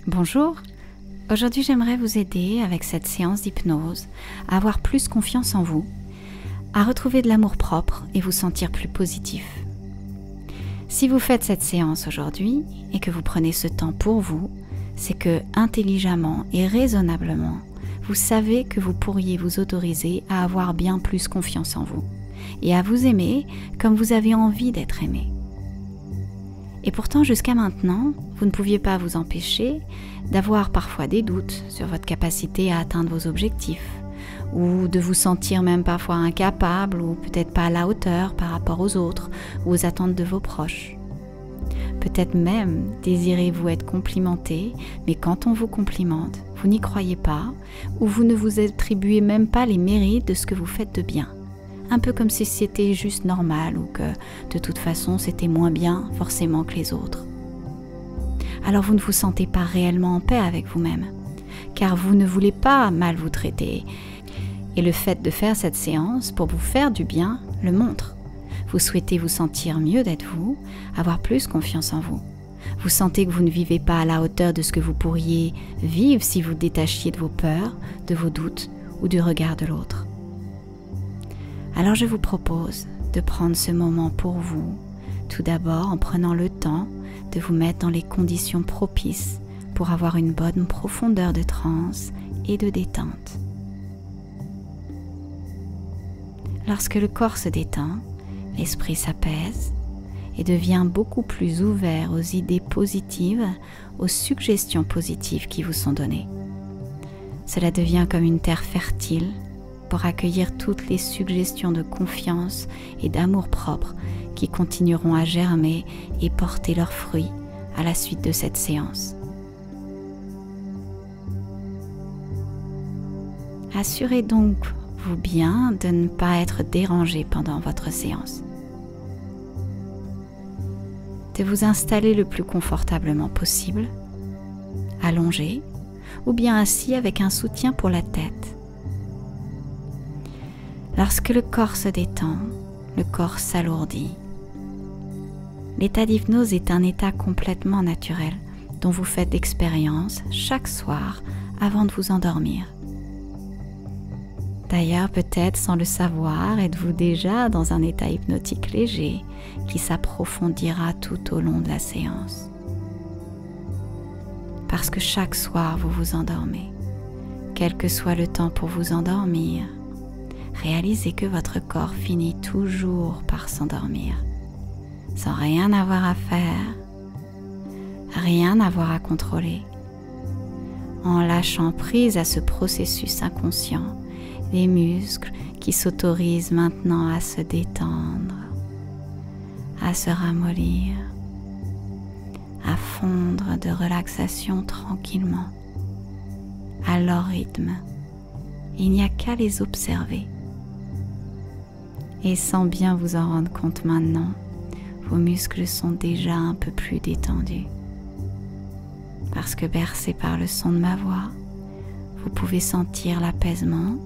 Bonjour, aujourd'hui j'aimerais vous aider avec cette séance d'hypnose à avoir plus confiance en vous, à retrouver de l'amour-propre et vous sentir plus positif. Si vous faites cette séance aujourd'hui et que vous prenez ce temps pour vous, c'est que intelligemment et raisonnablement, vous savez que vous pourriez vous autoriser à avoir bien plus confiance en vous et à vous aimer comme vous avez envie d'être aimé. Et pourtant, jusqu'à maintenant, vous ne pouviez pas vous empêcher d'avoir parfois des doutes sur votre capacité à atteindre vos objectifs, ou de vous sentir même parfois incapable ou peut-être pas à la hauteur par rapport aux autres ou aux attentes de vos proches. Peut-être même désirez-vous être complimenté, mais quand on vous complimente, vous n'y croyez pas ou vous ne vous attribuez même pas les mérites de ce que vous faites de bien. Un peu comme si c'était juste normal ou que de toute façon c'était moins bien forcément que les autres. Alors vous ne vous sentez pas réellement en paix avec vous-même, car vous ne voulez pas mal vous traiter. Et le fait de faire cette séance pour vous faire du bien le montre. Vous souhaitez vous sentir mieux d'être vous, avoir plus confiance en vous. Vous sentez que vous ne vivez pas à la hauteur de ce que vous pourriez vivre si vous détachiez de vos peurs, de vos doutes ou du regard de l'autre. Alors je vous propose de prendre ce moment pour vous, tout d'abord en prenant le temps de vous mettre dans les conditions propices pour avoir une bonne profondeur de transe et de détente. Lorsque le corps se détend, l'esprit s'apaise et devient beaucoup plus ouvert aux idées positives, aux suggestions positives qui vous sont données. Cela devient comme une terre fertile pour accueillir toutes les suggestions de confiance et d'amour-propre qui continueront à germer et porter leurs fruits à la suite de cette séance. Assurez donc vous bien de ne pas être dérangé pendant votre séance. De vous installer le plus confortablement possible, allongé ou bien assis avec un soutien pour la tête. Lorsque le corps se détend, le corps s'alourdit. L'état d'hypnose est un état complètement naturel dont vous faites l'expérience chaque soir avant de vous endormir. D'ailleurs, peut-être sans le savoir, êtes-vous déjà dans un état hypnotique léger qui s'approfondira tout au long de la séance. Parce que chaque soir, vous vous endormez. Quel que soit le temps pour vous endormir, réalisez que votre corps finit toujours par s'endormir, sans rien avoir à faire, rien avoir à contrôler, en lâchant prise à ce processus inconscient, les muscles qui s'autorisent maintenant à se détendre, à se ramollir, à fondre de relaxation tranquillement, à leur rythme. Il n'y a qu'à les observer. Et sans bien vous en rendre compte maintenant, vos muscles sont déjà un peu plus détendus. Parce que bercés par le son de ma voix, vous pouvez sentir l'apaisement,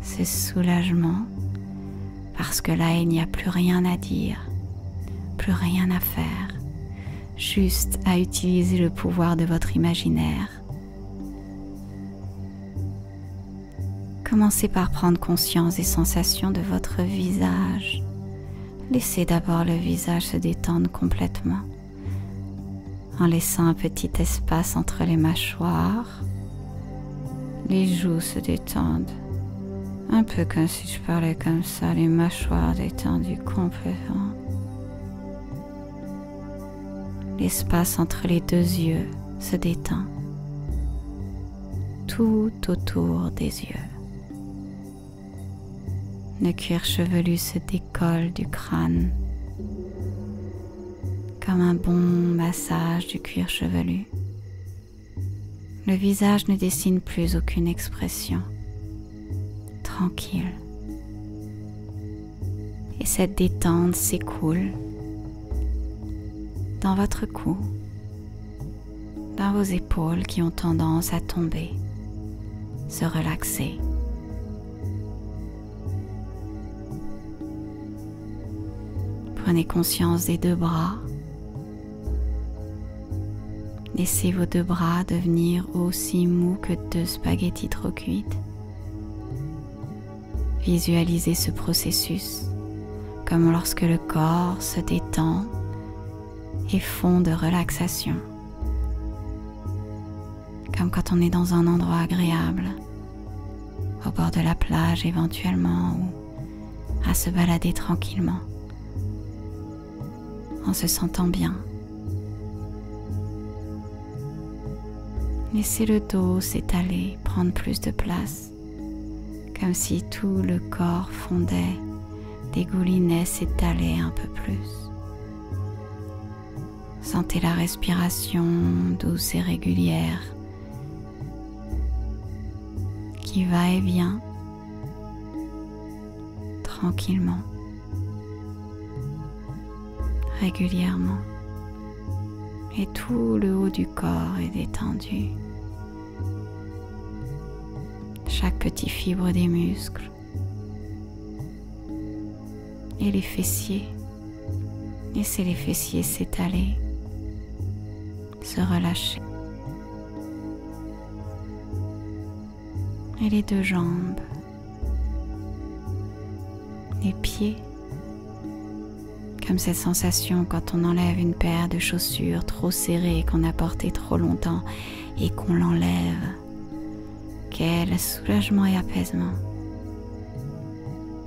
ce soulagement, parce que là il n'y a plus rien à dire, plus rien à faire, juste à utiliser le pouvoir de votre imaginaire. Commencez par prendre conscience des sensations de votre visage. Laissez d'abord le visage se détendre complètement, en laissant un petit espace entre les mâchoires. Les joues se détendent, un peu comme si je parlais comme ça, les mâchoires détendues complètement. L'espace entre les deux yeux se détend, tout autour des yeux. Le cuir chevelu se décolle du crâne, comme un bon massage du cuir chevelu. Le visage ne dessine plus aucune expression, tranquille. Et cette détente s'écoule dans votre cou, dans vos épaules qui ont tendance à tomber, se relaxer. Prenez conscience des deux bras, Laissez vos deux bras devenir aussi mous que deux spaghettis trop cuites. Visualisez ce processus comme lorsque le corps se détend et fond de relaxation. Comme quand on est dans un endroit agréable, au bord de la plage éventuellement, ou à se balader tranquillement, en se sentant bien. Laissez le dos s'étaler, prendre plus de place, comme si tout le corps fondait, dégoulinait, s'étalait un peu plus. Sentez la respiration douce et régulière qui va et vient tranquillement, régulièrement, et tout le haut du corps est détendu. Chaque petite fibre des muscles et les fessiers. Laissez les fessiers s'étaler, se relâcher. Et les deux jambes, les pieds, comme cette sensation quand on enlève une paire de chaussures trop serrées qu'on a portées trop longtemps et qu'on l'enlève. Quel soulagement et apaisement.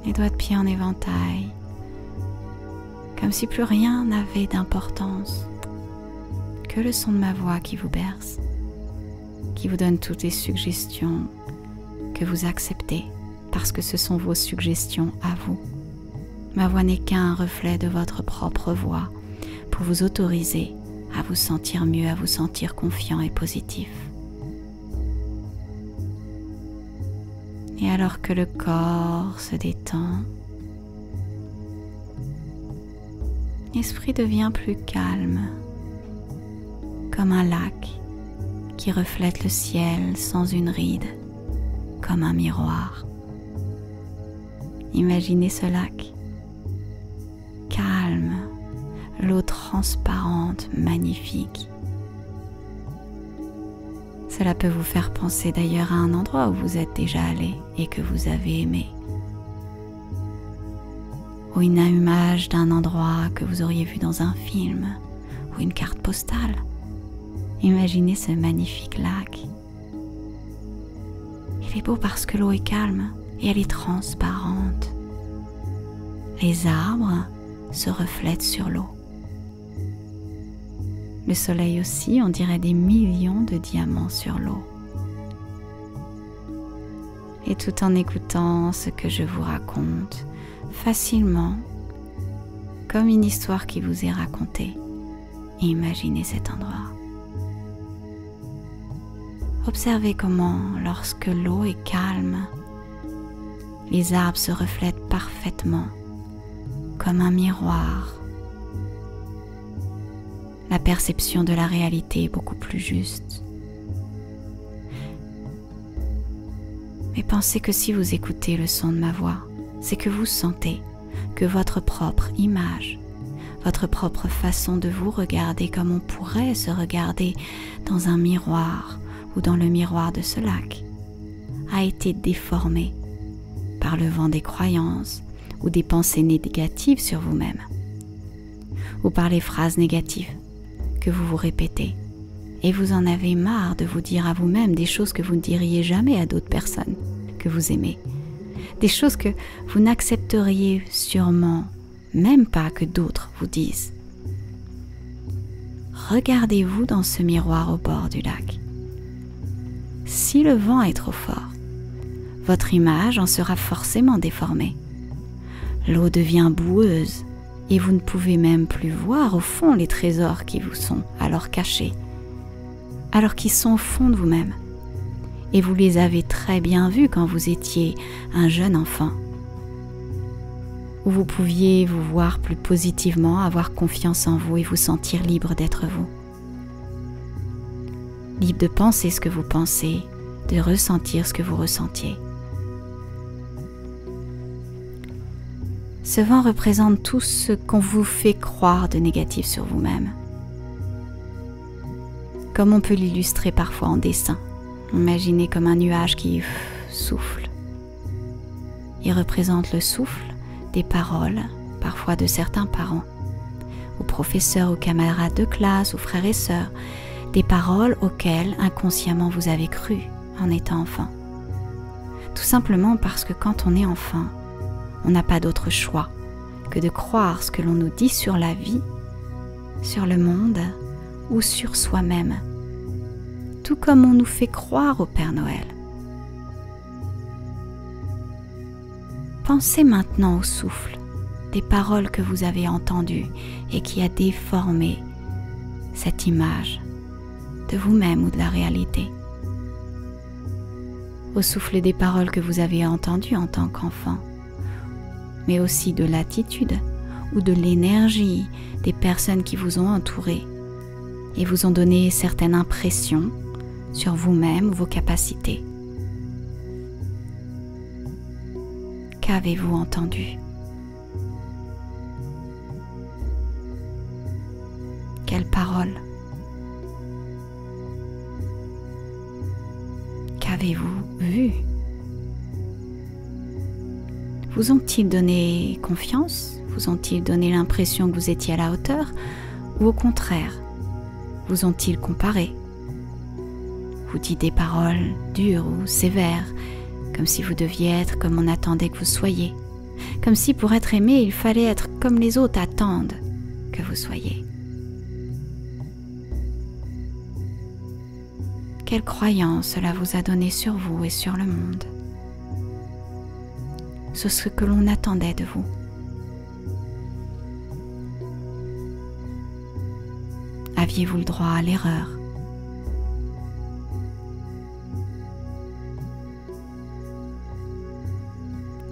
Les doigts de pied en éventail, comme si plus rien n'avait d'importance, que le son de ma voix qui vous berce, qui vous donne toutes les suggestions que vous acceptez parce que ce sont vos suggestions à vous. Ma voix n'est qu'un reflet de votre propre voix pour vous autoriser à vous sentir mieux, à vous sentir confiant et positif. Et alors que le corps se détend, l'esprit devient plus calme, comme un lac qui reflète le ciel sans une ride, comme un miroir. Imaginez ce lac, calme, l'eau transparente, magnifique. Cela peut vous faire penser d'ailleurs à un endroit où vous êtes déjà allé et que vous avez aimé. Ou une image d'un endroit que vous auriez vu dans un film ou une carte postale. Imaginez ce magnifique lac. Il est beau parce que l'eau est calme et elle est transparente. Les arbres se reflètent sur l'eau. Le soleil aussi, on dirait des millions de diamants sur l'eau. Et tout en écoutant ce que je vous raconte, facilement, comme une histoire qui vous est racontée, imaginez cet endroit. Observez comment, lorsque l'eau est calme, les arbres se reflètent parfaitement, comme un miroir. La perception de la réalité est beaucoup plus juste. Mais pensez que si vous écoutez le son de ma voix, c'est que vous sentez que votre propre image, votre propre façon de vous regarder comme on pourrait se regarder dans un miroir ou dans le miroir de ce lac, a été déformée par le vent des croyances ou des pensées négatives sur vous-même, ou par les phrases négatives que vous vous répétez, et vous en avez marre de vous dire à vous-même des choses que vous ne diriez jamais à d'autres personnes que vous aimez, des choses que vous n'accepteriez sûrement même pas que d'autres vous disent. Regardez-vous dans ce miroir au bord du lac. Si le vent est trop fort, votre image en sera forcément déformée. L'eau devient boueuse et vous ne pouvez même plus voir au fond les trésors qui vous sont alors cachés, alors qu'ils sont au fond de vous-même. Et vous les avez très bien vus quand vous étiez un jeune enfant, où vous pouviez vous voir plus positivement, avoir confiance en vous et vous sentir libre d'être vous. Libre de penser ce que vous pensez, de ressentir ce que vous ressentiez. Ce vent représente tout ce qu'on vous fait croire de négatif sur vous-même. comme on peut l'illustrer parfois en dessin. Imaginez comme un nuage qui souffle. Il représente le souffle des paroles, parfois de certains parents, aux professeurs, aux camarades de classe, aux frères et sœurs, des paroles auxquelles inconsciemment vous avez cru en étant enfant. Tout simplement parce que quand on est enfant, on n'a pas d'autre choix que de croire ce que l'on nous dit sur la vie, sur le monde ou sur soi-même, tout comme on nous fait croire au Père Noël. Pensez maintenant au souffle des paroles que vous avez entendues et qui a déformé cette image de vous-même ou de la réalité. Au souffle des paroles que vous avez entendues en tant qu'enfant, mais aussi de l'attitude ou de l'énergie des personnes qui vous ont entouré et vous ont donné certaines impressions sur vous-même ou vos capacités. Qu'avez-vous entendu? Quelles paroles? Qu'avez-vous vu? Vous ont-ils donné confiance? Vous ont-ils donné l'impression que vous étiez à la hauteur? Ou au contraire, vous ont-ils comparé? Vous dites des paroles dures ou sévères, comme si vous deviez être comme on attendait que vous soyez, comme si pour être aimé, il fallait être comme les autres attendent que vous soyez. Quelle croyance cela vous a donné sur vous et sur le monde, sur ce que l'on attendait de vous. Aviez-vous le droit à l'erreur?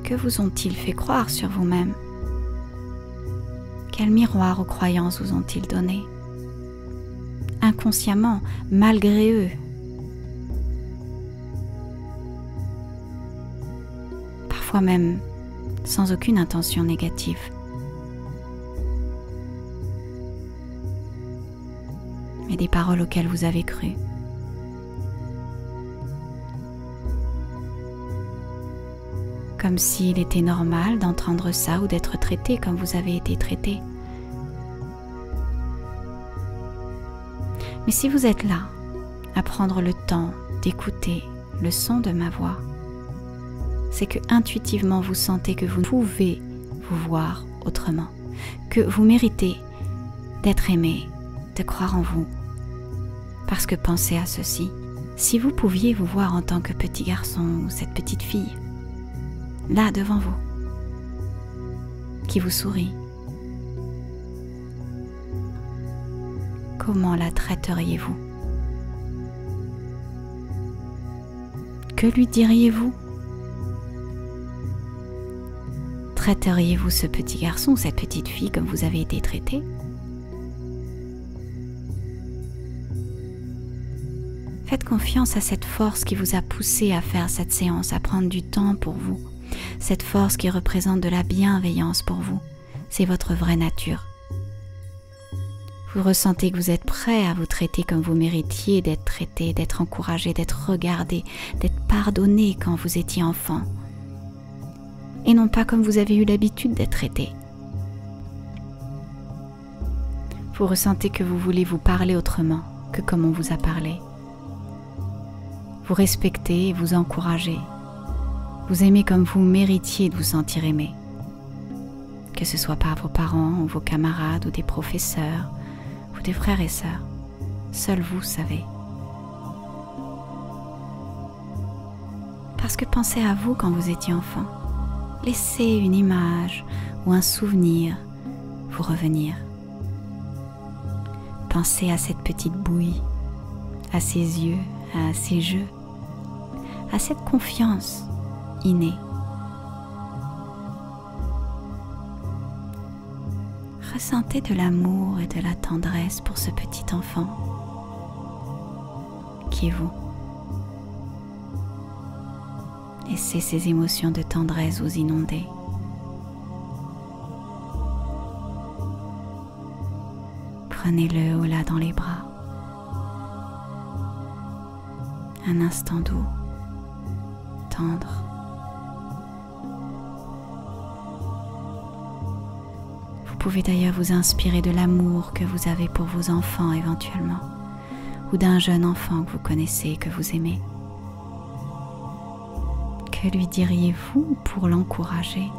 Que vous ont-ils fait croire sur vous-même? Quel miroir aux croyances vous ont-ils donné? Inconsciemment, malgré eux. Parfois même sans aucune intention négative. Mais des paroles auxquelles vous avez cru. Comme s'il était normal d'entendre ça ou d'être traité comme vous avez été traité. Mais si vous êtes là, à prendre le temps d'écouter le son de ma voix, c'est que intuitivement vous sentez que vous pouvez vous voir autrement, que vous méritez d'être aimé, de croire en vous. Parce que pensez à ceci, si vous pouviez vous voir en tant que petit garçon ou cette petite fille, là devant vous, qui vous sourit, comment la traiteriez-vous? Que lui diriez-vous? Traiteriez-vous ce petit garçon ou cette petite fille comme vous avez été traité? Faites confiance à cette force qui vous a poussé à faire cette séance, à prendre du temps pour vous. Cette force qui représente de la bienveillance pour vous. C'est votre vraie nature. Vous ressentez que vous êtes prêt à vous traiter comme vous méritiez d'être traité, d'être encouragé, d'être regardé, d'être pardonné quand vous étiez enfant. Et non pas comme vous avez eu l'habitude d'être traité. Vous ressentez que vous voulez vous parler autrement que comme on vous a parlé. Vous respectez et vous encouragez. Vous aimez comme vous méritiez de vous sentir aimé. Que ce soit par vos parents ou vos camarades ou des professeurs ou des frères et sœurs. Seul vous savez. Parce que pensez à vous quand vous étiez enfant. Laissez une image ou un souvenir vous revenir. Pensez à cette petite bouille, à ses yeux, à ses jeux, à cette confiance innée. Ressentez de l'amour et de la tendresse pour ce petit enfant qui est vous. Laissez ces émotions de tendresse vous inonder. Prenez-le haut là dans les bras. Un instant doux, tendre. Vous pouvez d'ailleurs vous inspirer de l'amour que vous avez pour vos enfants éventuellement, ou d'un jeune enfant que vous connaissez, que vous aimez. Que lui diriez-vous pour l'encourager?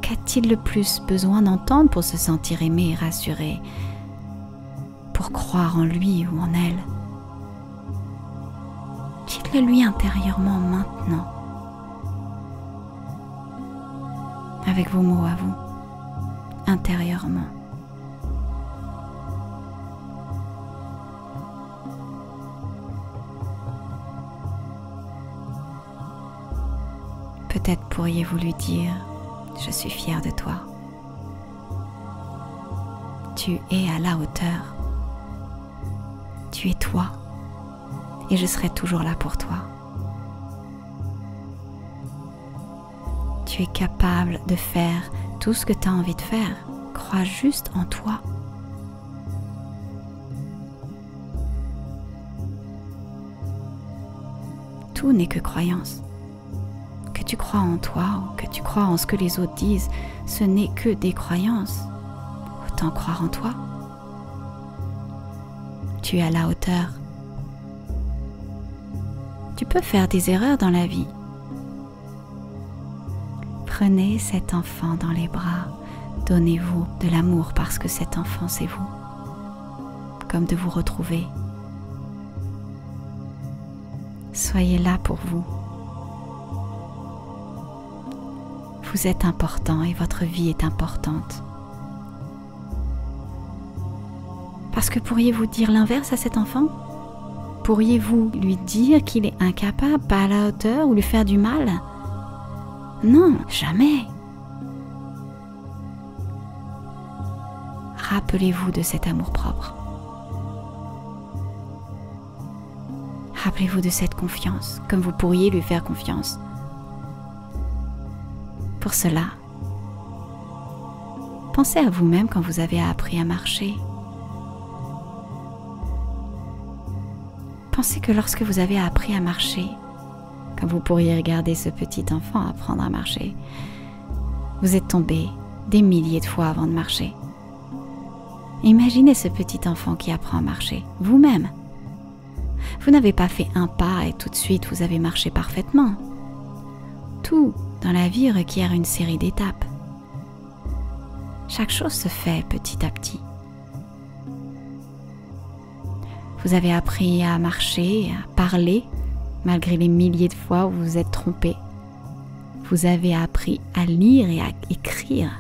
Qu'a-t-il le plus besoin d'entendre pour se sentir aimé et rassuré, pour croire en lui ou en elle? Dites-le lui intérieurement maintenant, avec vos mots à vous, intérieurement. Peut-être pourriez-vous lui dire: je suis fière de toi. Tu es à la hauteur. Tu es toi. Et je serai toujours là pour toi. Tu es capable de faire tout ce que tu as envie de faire. Crois juste en toi. Tout n'est que croyance. Que tu crois en toi ou que tu crois en ce que les autres disent, ce n'est que des croyances. Autant croire en toi. Tu es à la hauteur. Tu peux faire des erreurs dans la vie. Prenez cet enfant dans les bras. Donnez-vous de l'amour parce que cet enfant, c'est vous. Comme de vous retrouver. Soyez là pour vous. Vous êtes important et votre vie est importante. Parce que pourriez-vous dire l'inverse à cet enfant? Pourriez-vous lui dire qu'il est incapable, pas à la hauteur ou lui faire du mal? Non, jamais. Rappelez-vous de cet amour-propre. Rappelez-vous de cette confiance, comme vous pourriez lui faire confiance. Pour cela, pensez à vous-même quand vous avez appris à marcher. Pensez que lorsque vous avez appris à marcher, quand vous pourriez regarder ce petit enfant apprendre à marcher, vous êtes tombé des milliers de fois avant de marcher. Imaginez ce petit enfant qui apprend à marcher, vous-même. Vous n'avez pas fait un pas et tout de suite vous avez marché parfaitement. Tout dans la vie requiert une série d'étapes. Chaque chose se fait petit à petit. Vous avez appris à marcher, à parler, malgré les milliers de fois où vous vous êtes trompé. Vous avez appris à lire et à écrire.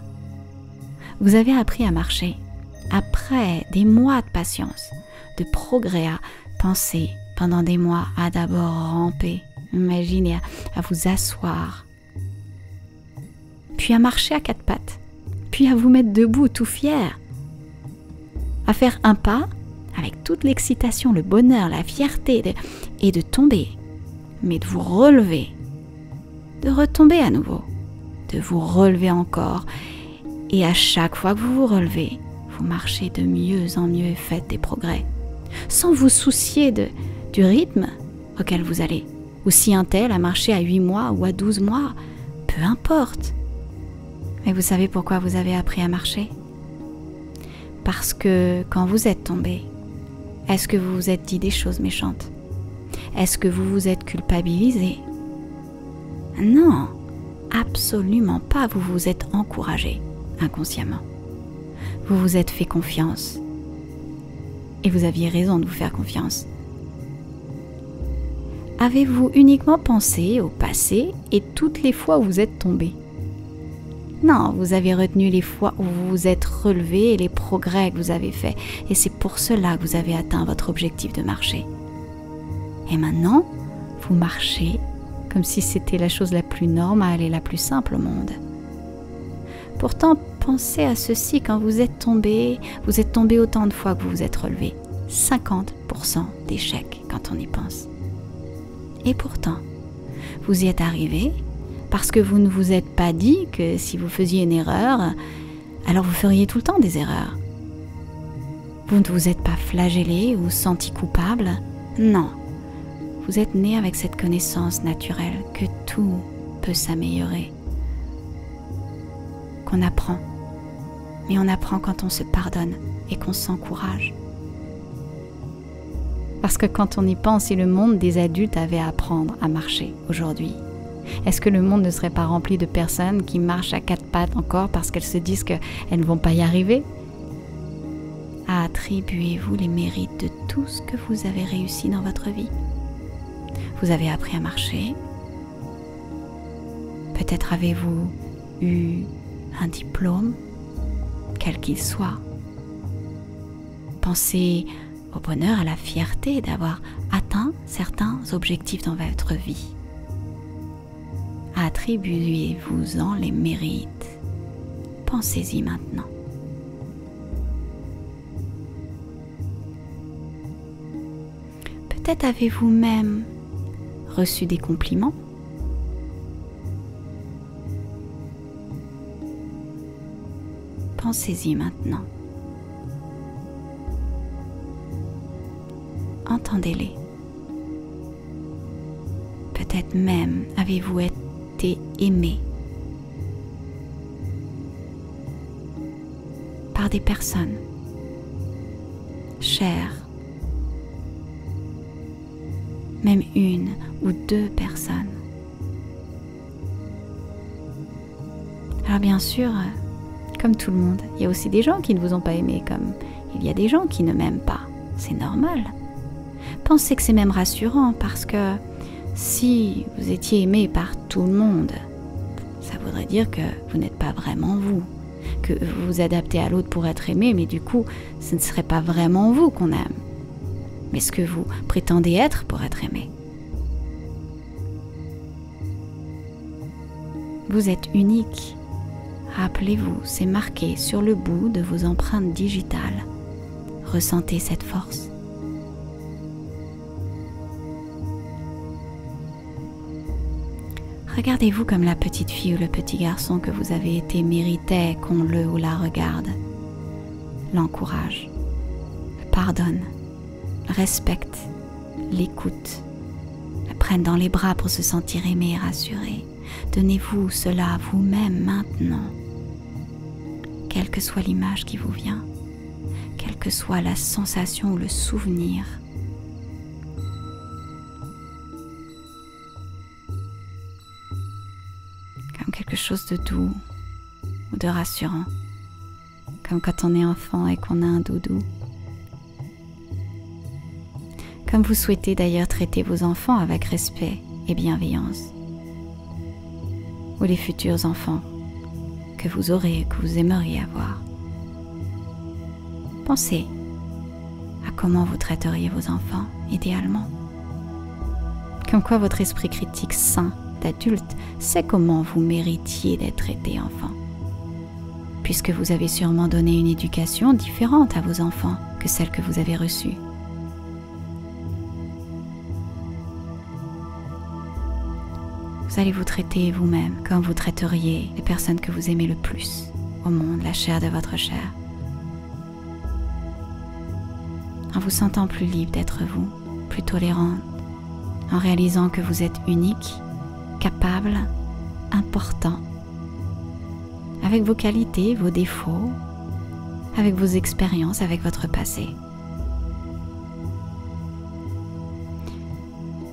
Vous avez appris à marcher. Après des mois de patience, de progrès, à penser pendant des mois, à d'abord ramper, imaginez, à vous asseoir, puis à marcher à quatre pattes, puis à vous mettre debout tout fier, à faire un pas avec toute l'excitation, le bonheur, la fierté et de tomber, mais de vous relever, de retomber à nouveau, de vous relever encore, et à chaque fois que vous vous relevez, vous marchez de mieux en mieux et faites des progrès, sans vous soucier du rythme auquel vous allez, ou si un tel a marché à 8 mois ou à 12 mois, peu importe. Mais vous savez pourquoi vous avez appris à marcher? Parce que quand vous êtes tombé, est-ce que vous vous êtes dit des choses méchantes? Est-ce que vous vous êtes culpabilisé? Non, absolument pas, vous vous êtes encouragé inconsciemment. Vous vous êtes fait confiance. Et vous aviez raison de vous faire confiance. Avez-vous uniquement pensé au passé et toutes les fois où vous êtes tombé? Non, vous avez retenu les fois où vous vous êtes relevé et les progrès que vous avez faits. Et c'est pour cela que vous avez atteint votre objectif de marcher. Et maintenant, vous marchez comme si c'était la chose la plus normale et la plus simple au monde. Pourtant, pensez à ceci, quand vous êtes tombé autant de fois que vous vous êtes relevé. 50% d'échecs quand on y pense. Et pourtant, vous y êtes arrivé parce que vous ne vous êtes pas dit que si vous faisiez une erreur, alors vous feriez tout le temps des erreurs. Vous ne vous êtes pas flagellé ou senti coupable. Non. Vous êtes né avec cette connaissance naturelle que tout peut s'améliorer. Qu'on apprend. Mais on apprend quand on se pardonne et qu'on s'encourage. Parce que quand on y pense, si le monde des adultes avait à apprendre à marcher aujourd'hui, est-ce que le monde ne serait pas rempli de personnes qui marchent à quatre pattes encore parce qu'elles se disent qu'elles ne vont pas y arriver? Attribuez-vous les mérites de tout ce que vous avez réussi dans votre vie. Vous avez appris à marcher. Peut-être avez-vous eu un diplôme, quel qu'il soit. Pensez au bonheur, à la fierté d'avoir atteint certains objectifs dans votre vie. Attribuez-vous-en les mérites. Pensez-y maintenant. Peut-être avez-vous même reçu des compliments. Pensez-y maintenant. Entendez-les. Peut-être même avez-vous été aimé par des personnes chères, même une ou deux personnes. Alors bien sûr, comme tout le monde, il y a aussi des gens qui ne vous ont pas aimé, comme il y a des gens qui ne m'aiment pas. C'est normal. Pensez que c'est même rassurant parce que si vous étiez aimé par tout le monde, ça voudrait dire que vous n'êtes pas vraiment vous, que vous vous adaptez à l'autre pour être aimé, mais du coup, ce ne serait pas vraiment vous qu'on aime, mais ce que vous prétendez être pour être aimé. Vous êtes unique. Rappelez-vous, c'est marqué sur le bout de vos empreintes digitales. Ressentez cette force. Regardez-vous comme la petite fille ou le petit garçon que vous avez été méritait qu'on le ou la regarde, l'encourage, le pardonne, le respecte, l'écoute, le prenne dans les bras pour se sentir aimé et rassuré. Donnez-vous cela à vous-même maintenant, quelle que soit l'image qui vous vient, quelle que soit la sensation ou le souvenir. Comme quelque chose de doux ou de rassurant, comme quand on est enfant et qu'on a un doudou. Comme vous souhaitez d'ailleurs traiter vos enfants avec respect et bienveillance, ou les futurs enfants que vous aurez et que vous aimeriez avoir. Pensez à comment vous traiteriez vos enfants idéalement. Comme quoi votre esprit critique sain d'adulte sait comment vous méritiez d'être traité enfant, puisque vous avez sûrement donné une éducation différente à vos enfants que celle que vous avez reçue. Vous allez vous traiter vous-même comme vous traiteriez les personnes que vous aimez le plus au monde, la chair de votre chair. En vous sentant plus libre d'être vous, plus tolérante, en réalisant que vous êtes unique, capable, important, avec vos qualités, vos défauts, avec vos expériences, avec votre passé.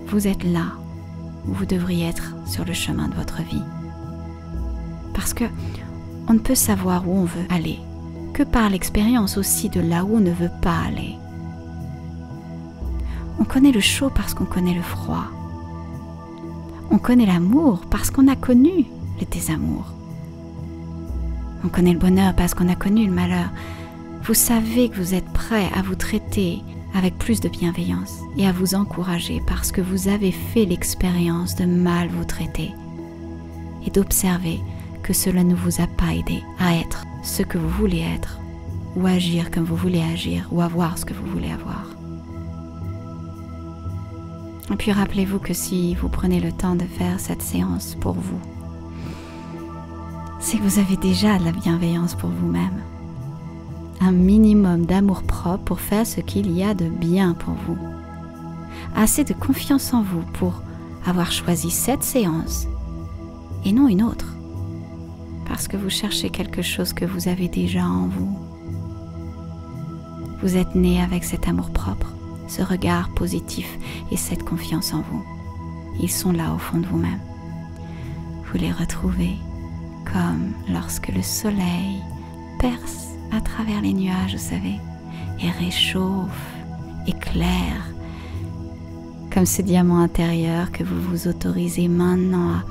Vous êtes là où vous devriez être sur le chemin de votre vie. Parce que on ne peut savoir où on veut aller que par l'expérience aussi de là où on ne veut pas aller. On connaît le chaud parce qu'on connaît le froid. On connaît l'amour parce qu'on a connu le désamour. On connaît le bonheur parce qu'on a connu le malheur. Vous savez que vous êtes prêt à vous traiter avec plus de bienveillance et à vous encourager parce que vous avez fait l'expérience de mal vous traiter et d'observer que cela ne vous a pas aidé à être ce que vous voulez être ou agir comme vous voulez agir ou avoir ce que vous voulez avoir. Et puis rappelez-vous que si vous prenez le temps de faire cette séance pour vous, c'est que vous avez déjà de la bienveillance pour vous-même. un minimum d'amour-propre pour faire ce qu'il y a de bien pour vous. Assez de confiance en vous pour avoir choisi cette séance et non une autre, parce que vous cherchez quelque chose que vous avez déjà en vous. Vous êtes né avec cet amour-propre, ce regard positif et cette confiance en vous. Ils sont là au fond de vous-même. Vous les retrouvez comme lorsque le soleil perce à travers les nuages, vous savez, et réchauffe, éclaire, comme ce diamant intérieur que vous vous autorisez maintenant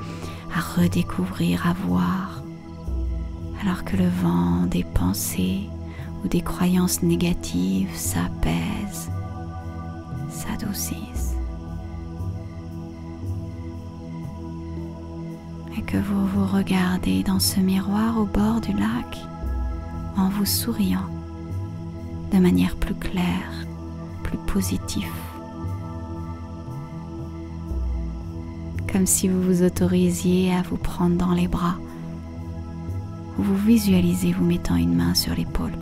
à redécouvrir, à voir, alors que le vent des pensées ou des croyances négatives s'apaise, s'adoucissent, et que vous vous regardez dans ce miroir au bord du lac en vous souriant de manière plus claire, plus positive, comme si vous vous autorisiez à vous prendre dans les bras, ou vous visualisez vous mettant une main sur l'épaule,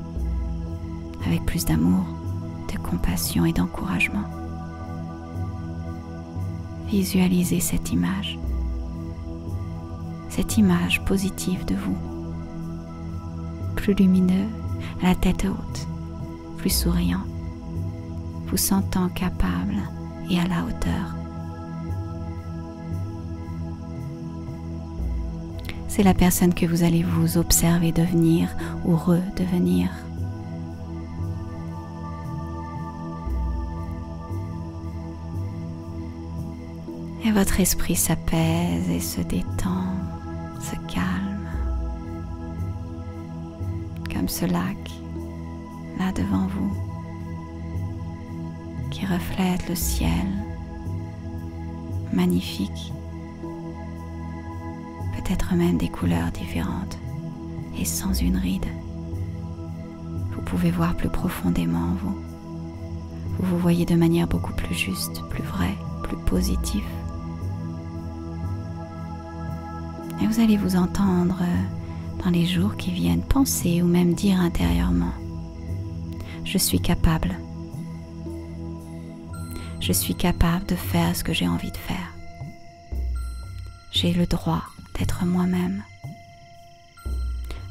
avec plus d'amour, de compassion et d'encouragement. Visualisez cette image positive de vous, plus lumineux, à la tête haute, plus souriant, vous sentant capable et à la hauteur. C'est la personne que vous allez vous observer devenir ou redevenir. Et votre esprit s'apaise et se détend, se calme, comme ce lac là devant vous qui reflète le ciel magnifique, peut-être même des couleurs différentes et sans une ride. Vous pouvez voir plus profondément en vous. Vous vous voyez de manière beaucoup plus juste, plus vraie, plus positive. Et vous allez vous entendre dans les jours qui viennent penser ou même dire intérieurement: je suis capable. Je suis capable de faire ce que j'ai envie de faire. J'ai le droit d'être moi-même.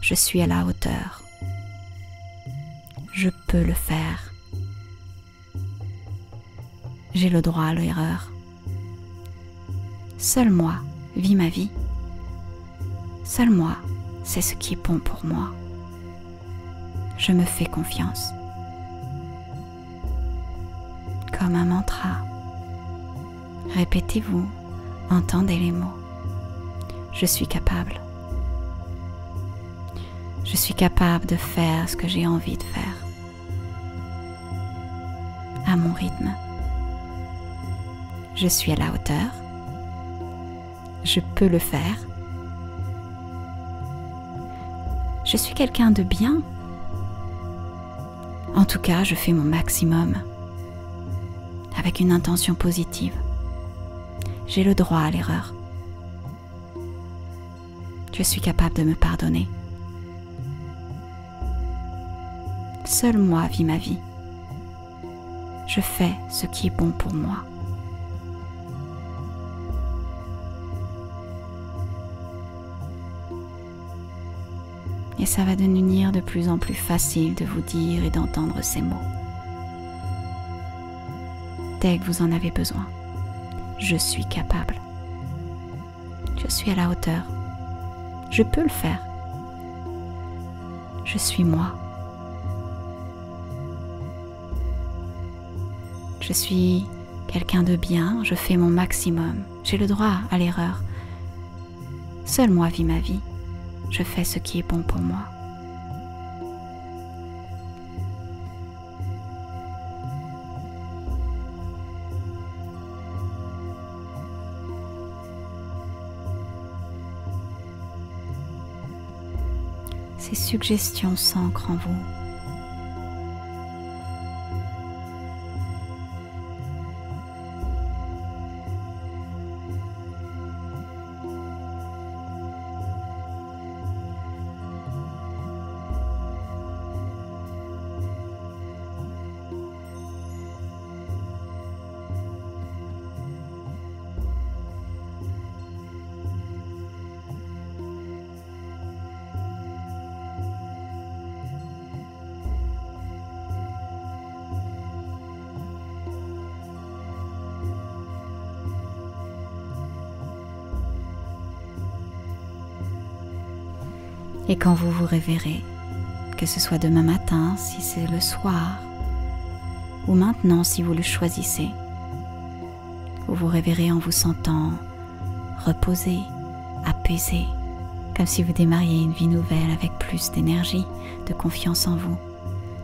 Je suis à la hauteur. Je peux le faire. J'ai le droit à l'erreur. Seul moi vis ma vie. Seul moi sait ce qui est bon pour moi. Je me fais confiance. Comme un mantra, répétez-vous, entendez les mots. Je suis capable. Je suis capable de faire ce que j'ai envie de faire, à mon rythme. Je suis à la hauteur. Je peux le faire. Je suis quelqu'un de bien. En tout cas, je fais mon maximum, avec une intention positive. J'ai le droit à l'erreur. Je suis capable de me pardonner. Seul moi vis ma vie. Je fais ce qui est bon pour moi. Et ça va devenir de plus en plus facile de vous dire et d'entendre ces mots. Dès que vous en avez besoin, je suis capable. Je suis à la hauteur. Je peux le faire. Je suis moi. Je suis quelqu'un de bien, je fais mon maximum. J'ai le droit à l'erreur. Seul moi vis ma vie. Je fais ce qui est bon pour moi. Ces suggestions s'ancrent en vous. Et quand vous vous réveillerez, que ce soit demain matin si c'est le soir, ou maintenant si vous le choisissez, vous vous réveillerez en vous sentant reposé, apaisé, comme si vous démarriez une vie nouvelle avec plus d'énergie, de confiance en vous,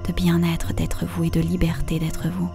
de bien-être d'être vous et de liberté d'être vous.